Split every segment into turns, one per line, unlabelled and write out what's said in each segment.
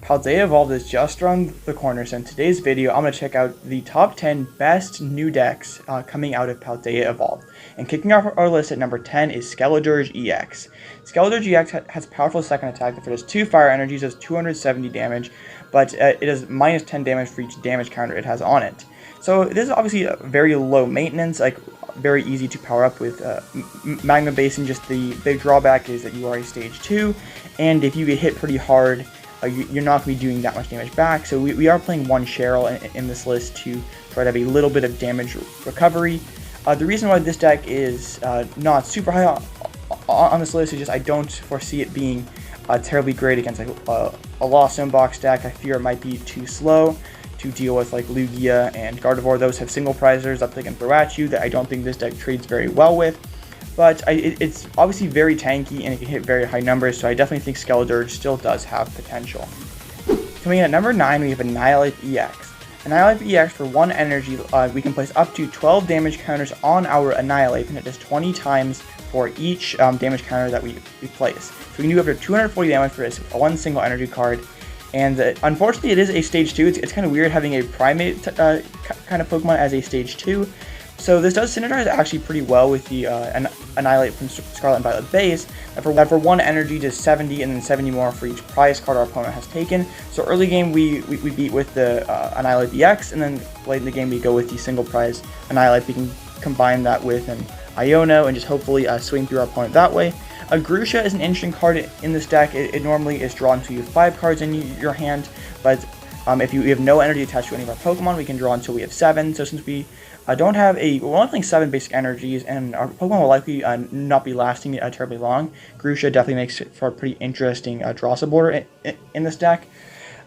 Paldea Evolved is just around the corner, so in today's video I'm going to check out the top 10 best new decks coming out of Paldea Evolved. And kicking off our list at number 10 is Skeledirge EX. Skeledirge EX has powerful second attack that does 2 fire energies, does 270 damage, but it does minus 10 damage for each damage counter it has on it. So this is obviously a very low maintenance, like very easy to power up with Magma Basin. Just the big drawback is that you are a stage 2, and if you get hit pretty hard, you're not going to be doing that much damage back. So we are playing one Cheryl in this list to try to have a little bit of damage recovery. The reason why this deck is not super high on this list is just I don't foresee it being terribly great against like a Lost Zone box deck. I fear it might be too slow to deal with like Lugia and Gardevoir. Those have single prizers that they can throw at you that I don't think this deck trades very well with. But it's obviously very tanky and it can hit very high numbers, so I definitely think Skeledirge still does have potential. Coming in at number 9, we have Annihilate EX. Annihilate EX, for 1 energy, we can place up to 12 damage counters on our Annihilate, and it does 20 times for each damage counter that we place. So we can do up to 240 damage for this one single energy card. And unfortunately, it is a stage 2. It's kind of weird having a primate kind of Pokemon as a stage 2. So this does synergize actually pretty well with the Annihilate from Scarlet and Violet base. That for 1 energy does 70 and then 70 more for each prize card our opponent has taken. So early game we beat with the Annihilate EX, and then late in the game we go with the single prize Annihilate. We can combine that with an Iono and just hopefully swing through our opponent that way. Grusha is an interesting card in this deck. It normally is drawn to you 5 cards in your hand, but if you have no energy attached to any of our Pokemon, we can draw until we have 7. So since we don't have we're only playing 7 basic energies, and our Pokemon will likely not be lasting terribly long, Grusha definitely makes it for a pretty interesting draw supporter in this deck.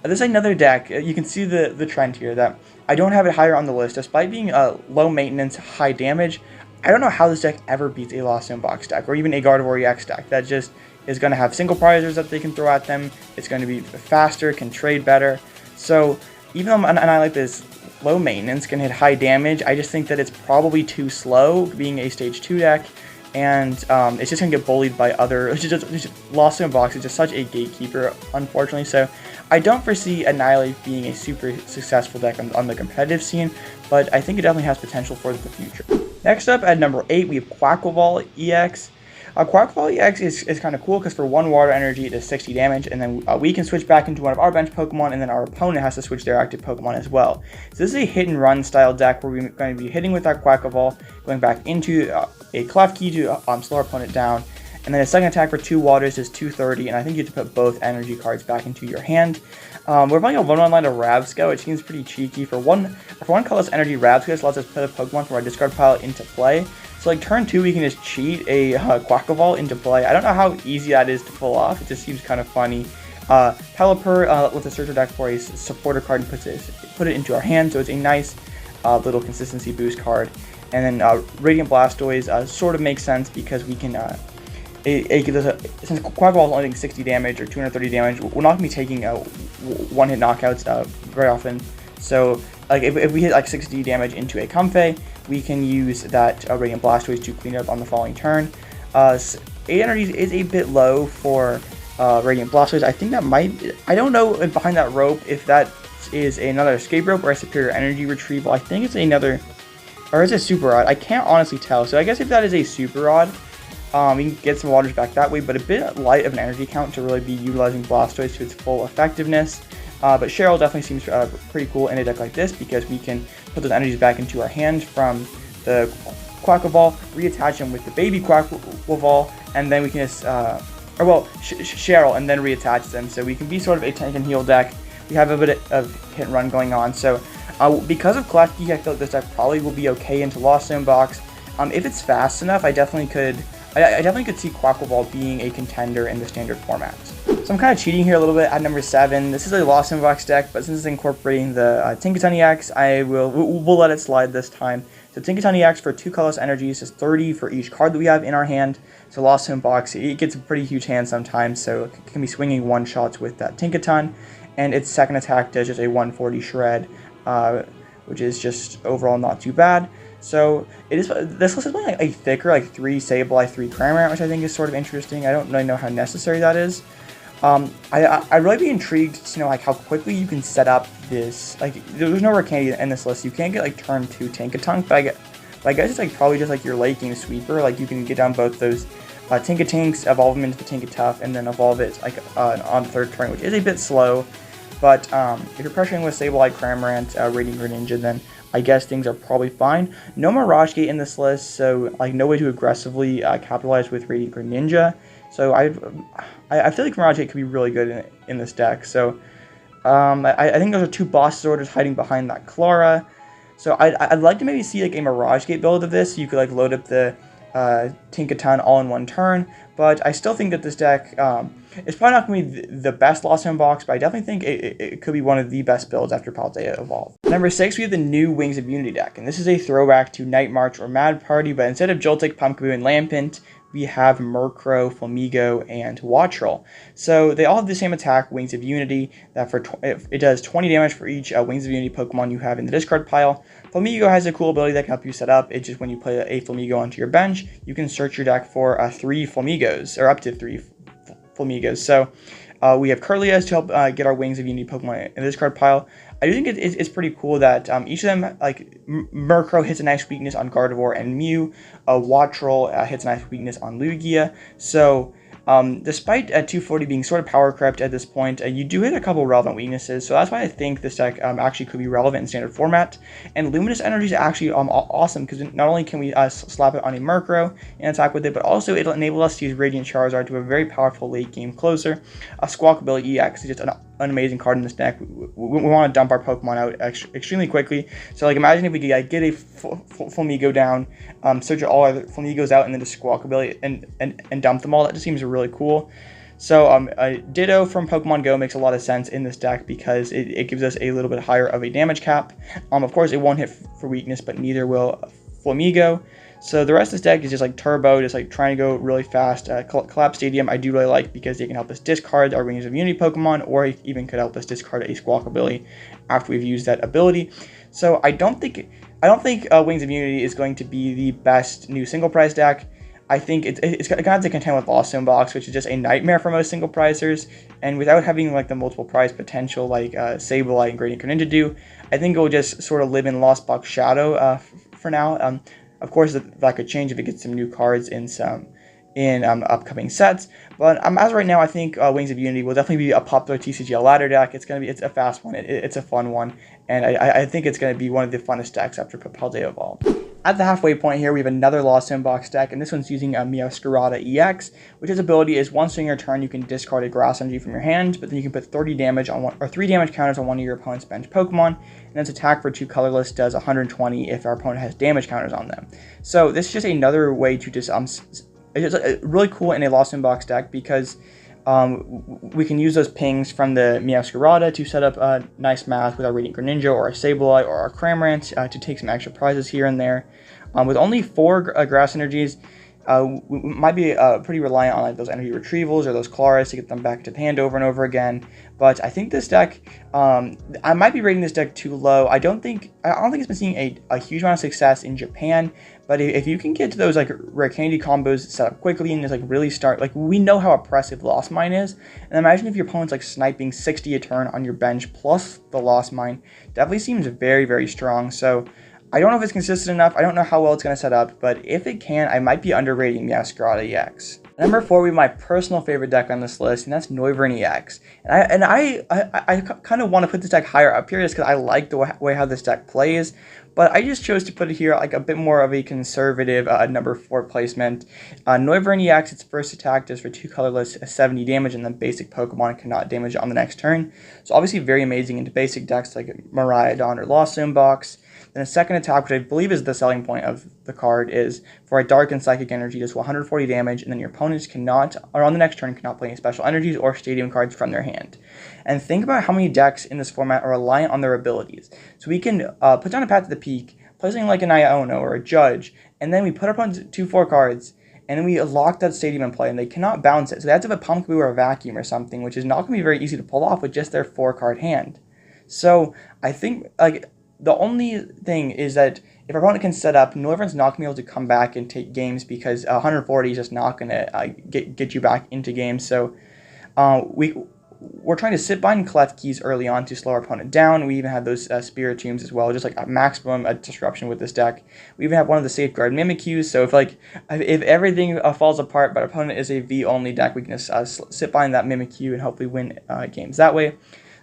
There's another deck, you can see the trend here, that I don't have it higher on the list. Despite being low maintenance, high damage, I don't know how this deck ever beats a Lost Zone box deck, or even a Gardevoir EX deck. That just is going to have single prizers that they can throw at them. It's going to be faster, can trade better. So even though Annihilate is low maintenance, can hit high damage, I just think that it's probably too slow, being a stage 2 deck, and it's just going to get bullied by other. Lost Zone box is just such a gatekeeper, unfortunately. So I don't foresee Annihilate being a super successful deck on the competitive scene, but I think it definitely has potential for the future. Next up at number 8, we have Quaquaval EX. Quaquaval EX is kind of cool because for 1 water energy it does 60 damage, and then we can switch back into one of our bench Pokemon, and then our opponent has to switch their active Pokemon as well. So this is a hit and run style deck where we're going to be hitting with our Quaquaval, going back into a Klefki to slow our opponent down, and then a second attack for 2 waters is 230, and I think you have to put both energy cards back into your hand. We're playing a 1-1 line of Rabsco, which seems pretty cheeky. For one colorless energy, Rabsco lets us put a Pokemon from our discard pile into play. So like turn 2, we can just cheat a Quaquaval into play. I don't know how easy that is to pull off. It just seems kind of funny. Pelipper with a searcher deck for a supporter card and put it into our hand, so it's a nice little consistency boost card. And then Radiant Blastoise sort of makes sense because we can since Quaquaval is only doing 60 damage or 230 damage, we're not going to be taking one-hit knockouts very often. So like if we hit like 60 damage into a Comfey, we can use that Radiant Blastoise to clean up on the following turn. 8 energies is a bit low for Radiant Blastoise. I think that I don't know behind that rope if that is another escape rope or a superior energy retrieval. I think it's another, or is it super odd? I can't honestly tell. So I guess if that is a super odd, we can get some waters back that way, but a bit light of an energy count to really be utilizing Blastoise to its full effectiveness. But Cheryl definitely seems pretty cool in a deck like this because we can put those energies back into our hand from the Quaquaval, reattach them with the baby Quaquaval, and then we can just, Cheryl, and then reattach them. So we can be sort of a tank and heal deck. We have a bit of hit and run going on. So because of Klefki, I feel like this deck probably will be okay into Lost Zone box. If it's fast enough, I definitely could see Quaquaval being a contender in the standard format. So I'm kind of cheating here a little bit at number 7. This is a Lost Zone box deck, but since it's incorporating the Tinkaton EX, we'll let it slide this time. So Tinkaton EX for 2 colorless energies is 30 for each card that we have in our hand. So Lost Zone box, it gets a pretty huge hand sometimes, so it can be swinging one-shots with that Tinkaton, and its second attack does just a 140 shred, which is just overall not too bad. So this list is playing like a thicker, like 3 Sableye, 3 Cramorant, which I think is sort of interesting. I don't really know how necessary that is. I'd really be intrigued to know like how quickly you can set up this. Like, there's no rare candy in this list. You can't get like turn 2 Tinkatunk, but I guess it's like probably just like your late game sweeper. Like, you can get down both those Tinkatinks, evolve them into the Tinkatuff, and then evolve it like on the third turn, which is a bit slow. But if you're pressuring with Sableye, Cramorant, Radiant Greninja, then I guess things are probably fine. No Mirage Gate in this list, so like no way to aggressively capitalize with Radiant Greninja. So I feel like Mirage Gate could be really good in this deck. So I think those are two boss orders hiding behind that Clara. So I'd like to maybe see like a Mirage Gate build of this. So you could like load up the Tinkaton all in one turn. But I still think that this deck is probably not going to be the best Lost Zone box, but I definitely think it could be one of the best builds after Paldea evolved. Number 6, we have the new Wings of Unity deck, and this is a throwback to Night March or Mad Party, but instead of Joltik, Pumpkaboo, and Lampent, we have Murkrow, Flamigo, and Wattrel. So they all have the same attack, Wings of Unity, that it does 20 damage for each Wings of Unity Pokemon you have in the discard pile. Flamigo has a cool ability that can help you set up. It's just when you play a Flamigo onto your bench, you can search your deck for 3 Flamigos, or up to 3 Flamigos. So we have Curlias to help get our Wings of Unity Pokemon in the discard pile. I do think it's pretty cool that each of them, like Murkrow hits a nice weakness on Gardevoir and Mew, Wattrel hits a nice weakness on Lugia. So despite 240 being sort of power crept at this point, you do hit a couple relevant weaknesses, so that's why I think this deck actually could be relevant in standard format. And Luminous Energy is actually awesome, because not only can we slap it on a Murkrow and attack with it, but also it'll enable us to use Radiant Charizard to a very powerful late game closer. Squawkabilly EX is just an amazing card in this deck. We want to dump our Pokemon out extremely quickly. So like imagine if we could get a Flamigo down, search all our Flamigos out, and then just Squawkabilly and dump them all. That just seems really cool. So Ditto from Pokemon Go makes a lot of sense in this deck because it gives us a little bit higher of a damage cap. Of course, it won't hit for weakness, but neither will Flamigo. So the rest of this deck is just like turbo, just like trying to go really fast. Collapse Stadium I do really like because they can help us discard our Wings of Unity Pokemon, or even could help us discard a Squawkabilly after we've used that ability. So I don't think Wings of Unity is going to be the best new single prize deck. I think it's going to have to contend with Lost Zone box, which is just a nightmare for most single prizers, and without having like the multiple prize potential like Sableye and Gradient Greninja do, I think it will just sort of live in Lost Box shadow for now. Of course, that could change if it gets some new cards in upcoming sets. But as of right now, I think Wings of Unity will definitely be a popular TCG ladder deck. It's a fast one. It's a fun one, and I think it's going to be one of the funnest decks after Paldea evolved. At the halfway point here, we have another Lost Zone box deck, and this one's using a Meowscarada EX, which his ability is once during your turn you can discard a Grass Energy from your hand, but then you can put 30 damage on 3 damage counters on one of your opponent's bench Pokemon, and its attack for 2 colorless does 120 if our opponent has damage counters on them. So this is just another way to just it's just really cool in a Lost Zone box deck because we can use those pings from the Meowscarada to set up a nice math with our Radiant Greninja or our Sableye or our Cramorant to take some extra prizes here and there. With only 4 grass energies, we might be pretty reliant on like those energy retrievals or those Claras to get them back to the hand over and over again. But I think this deck, I might be rating this deck too low. I don't think it's been seeing a huge amount of success in Japan. But if you can get to those like rare candy combos set up quickly and just like really start, like we know how oppressive Lost Mine is, and imagine if your opponent's like sniping 60 a turn on your bench plus the Lost Mine, definitely seems very, very strong. So I don't know if it's consistent enough. I don't know how well it's going to set up, but if it can, I might be underrating Meowscarada EX. Number 4, we have my personal favorite deck on this list, and that's Noivern EX. And I kind of want to put this deck higher up here just because I like the way how this deck plays, but I just chose to put it here like a bit more of a conservative number 4 placement. Noivern EX, its first attack does for 2 colorless 70 damage, and then basic Pokemon cannot damage it on the next turn. So obviously very amazing into basic decks like Miraidon or Lost Zone box. Then a second attack, which I believe is the selling point of the card, is for a Dark and Psychic Energy, does 140 damage, and then your opponents cannot, or on the next turn, cannot play any special energies or stadium cards from their hand. And think about how many decks in this format are reliant on their abilities. So we can put down a Path to the Peak, play something like an Iono or a Judge, and then we put up on 2/4 cards, and then we lock that stadium in play, and they cannot bounce it. So they have to have a Pumpkaboo or a Vacuum or something, which is not going to be very easy to pull off with just their 4-card hand. So I think, like, the only thing is that if our opponent can set up, Noivern's not going to be able to come back and take games because 140 is just not going to get you back into games. So we're trying to sit bind and collect keys early on to slow our opponent down. We even have those Spirit Tombs as well, just like a maximum disruption with this deck. We even have one of the Safeguard Mimikyus, so if everything falls apart but our opponent is a V only deck, we can just sit bind that Mimikyu and hopefully win games that way.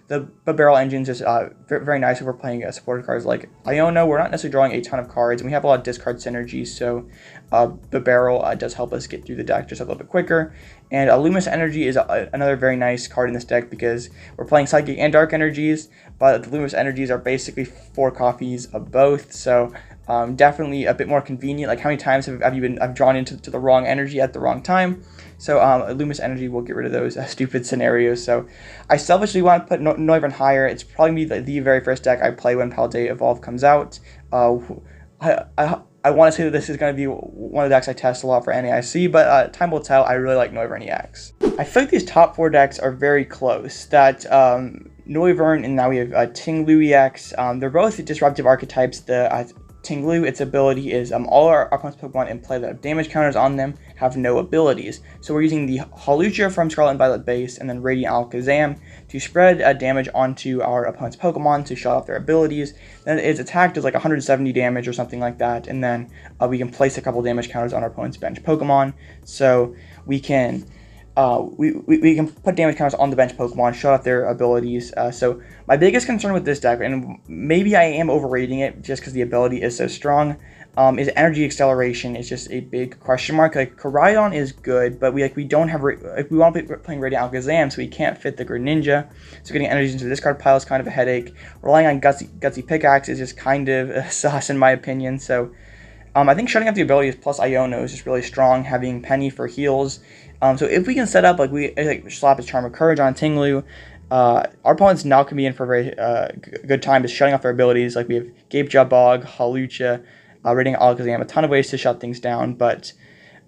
The Barrel Engine's is very nice if we're playing supported cards like Iono. We're not necessarily drawing a ton of cards, and we have a lot of discard synergies, so the Barrel does help us get through the deck just a little bit quicker. And Luminous Energy is another very nice card in this deck because we're playing Psychic and Dark Energies, but the Luminous Energies are basically 4 copies of both, so definitely a bit more convenient. Like, how many times I've drawn into the wrong energy at the wrong time? So Luminous Energy will get rid of those stupid scenarios. So I selfishly want to put Noivern higher. It's probably the very first deck I play when Paldea Evolve comes out. I want to say that this is going to be one of the decks I test a lot for NAIC, but time will tell. I really like Noivern EX. I feel like these top 4 decks are very close. That Noivern, and now we have Tinglu EX. They're both disruptive archetypes. The Tinglu, its ability is all our opponent's Pokemon in play that have damage counters on them have no abilities. So we're using the Hawlucha from Scarlet and Violet base and then Radiant Alakazam to spread damage onto our opponent's Pokemon to shut off their abilities. Then its attack does like 170 damage or something like that, and then we can place a couple damage counters on our opponent's bench Pokemon. So we can we can put damage counters on the bench Pokemon, shut off their abilities. So my biggest concern with this deck, and maybe I am overrating it just because the ability is so strong, is energy acceleration. Is just a big question mark. Like, Koraidon is good, but we don't have we want to be playing Radiant Alakazam, so we can't fit the Greninja. So getting energies into the discard pile is kind of a headache. Relying on Gutsy Pickaxe is just kind of sus in my opinion. So I think shutting up the abilities plus Iono is just really strong. Having Penny for heals. So if we can set up like slap his Charm of Courage on Tinglu, our opponents now can be in for a very good time just shutting off their abilities. Like, we have Gape Jabog, Hawlucha, Radiant Alakazam, a ton of ways to shut things down, but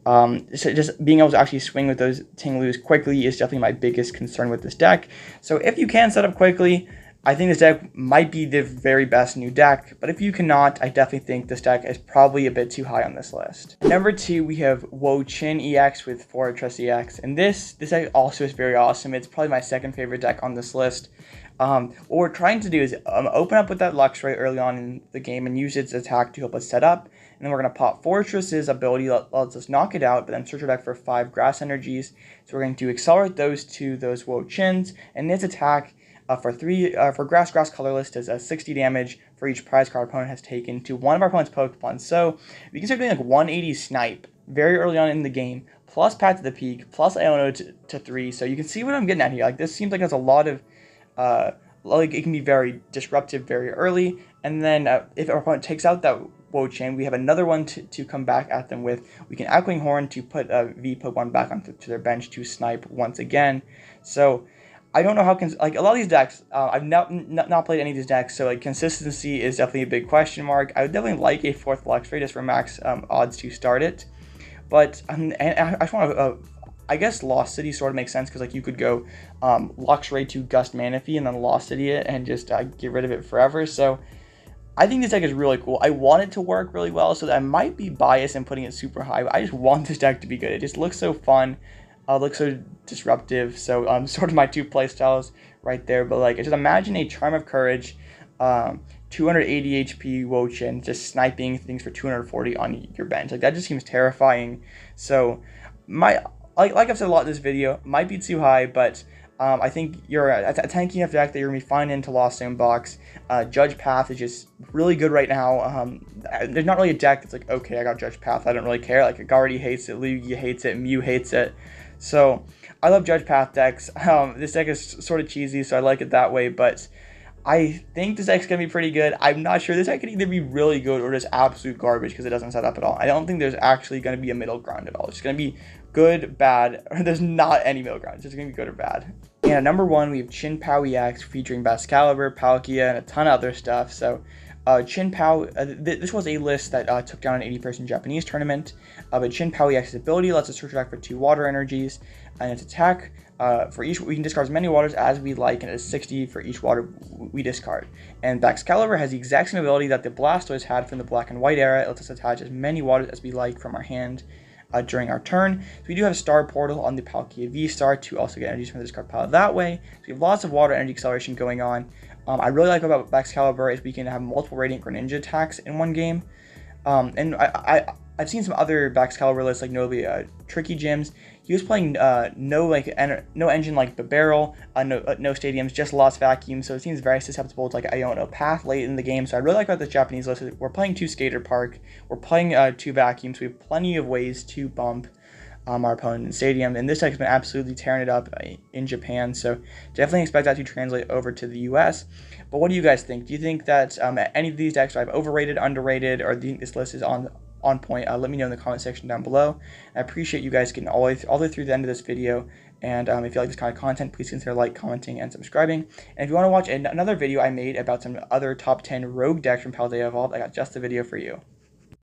so just being able to actually swing with those Tinglus quickly is definitely my biggest concern with this deck. So if you can set up quickly, I think this deck might be the very best new deck, but if you cannot, I definitely think this deck is probably a bit too high on this list. Number 2, we have Wo-Chin EX with Fortress EX, and this deck also is very awesome. It's probably my second favorite deck on this list. What we're trying to do is open up with that Luxray early on in the game and use its attack to help us set up, and then we're going to pop Fortress's ability that lets us knock it out, but then search our deck for 5 grass energies. So we're going to accelerate those to those Wo-Chins, and its attack for grass colorless does 60 damage for each prize card our opponent has taken to one of our opponent's Pokemon. So we can start doing like 180 snipe very early on in the game, plus Path to the Peak, plus Iono to 3. So you can see what I'm getting at here. Like, this seems like there's a lot of like, it can be very disruptive very early, and then if our opponent takes out that Wo-Chin, we have another one to come back at them with. We can Echoing Horn to put a V Pokemon back onto their bench to snipe once again. So I don't know how like a lot of these decks, I've not played any of these decks, so like consistency is definitely a big question mark. I would definitely like a 4th Luxray just for max odds to start it, but and I just want to I guess Lost City sort of makes sense because like you could go Luxray to Gust Manaphy and then Lost City it and just get rid of it forever. So I think this deck is really cool. I want it to work really well, so that I might be biased in putting it super high, but I just want this deck to be good. It just looks so fun. Looks so disruptive, so sort of my 2 playstyles right there. But like, just imagine a Charm of Courage, 280 HP Wo-Chin just sniping things for 240 on your bench. Like, that just seems terrifying. So like I've said a lot in this video, might be too high, but I think you're a tanky enough deck that you're gonna be fine into Lost Zone box. Judge Path is just really good right now. There's not really a deck that's like, okay, I got Judge Path, I don't really care. Like, Agardi hates it, Lugia hates it, Mew hates it. So I love Judge Path decks. This deck is sort of cheesy, so I like it that way, but I think this deck's going to be pretty good. I'm not sure. This deck could either be really good or just absolute garbage because it doesn't set up at all. I don't think there's actually going to be a middle ground at all. It's going to be good, bad, or there's not any middle ground. It's just going to be good or bad. And at number 1, we have Chin-Pao EX featuring Bascalibur, Palkia, and a ton of other stuff. So Chin-Pao, this was a list that took down an 80-person Japanese tournament, but Chin-Pao EX's ability lets us search back for 2 water energies, and its attack, for each, we can discard as many waters as we like, and it is 60 for each water we discard. And Baxcalibur has the exact same ability that the Blastoise had from the Black and White era. It lets us attach as many waters as we like from our hand. during our turn. So we do have Star Portal on the Palkia V-Star to also get energies from the discard pile that way. So we have lots of water energy acceleration going on. I really like about Excalibur is we can have multiple Radiant Greninja attacks in one game. And I've seen some other Excalibur lists, like notably Tricky Gyms. He was playing no engine like the barrel, no stadiums, just Lost Vacuum. So it seems very susceptible to like path late in the game. So I really like about this Japanese list. We're playing 2 Skater Park, we're playing 2 Vacuums. We have plenty of ways to bump our opponent in stadium, and this deck has been absolutely tearing it up in Japan, so definitely expect that to translate over to the US. But what do you guys think? Do you think that any of these decks are overrated, underrated, or do you think this list is on point? Let me know in the comment section down below. I appreciate you guys getting all the way through the end of this video, and if you like this kind of content, please consider commenting, and subscribing. And if you want to watch another video I made about some other top 10 rogue decks from Paldea Evolved, I got just the video for you.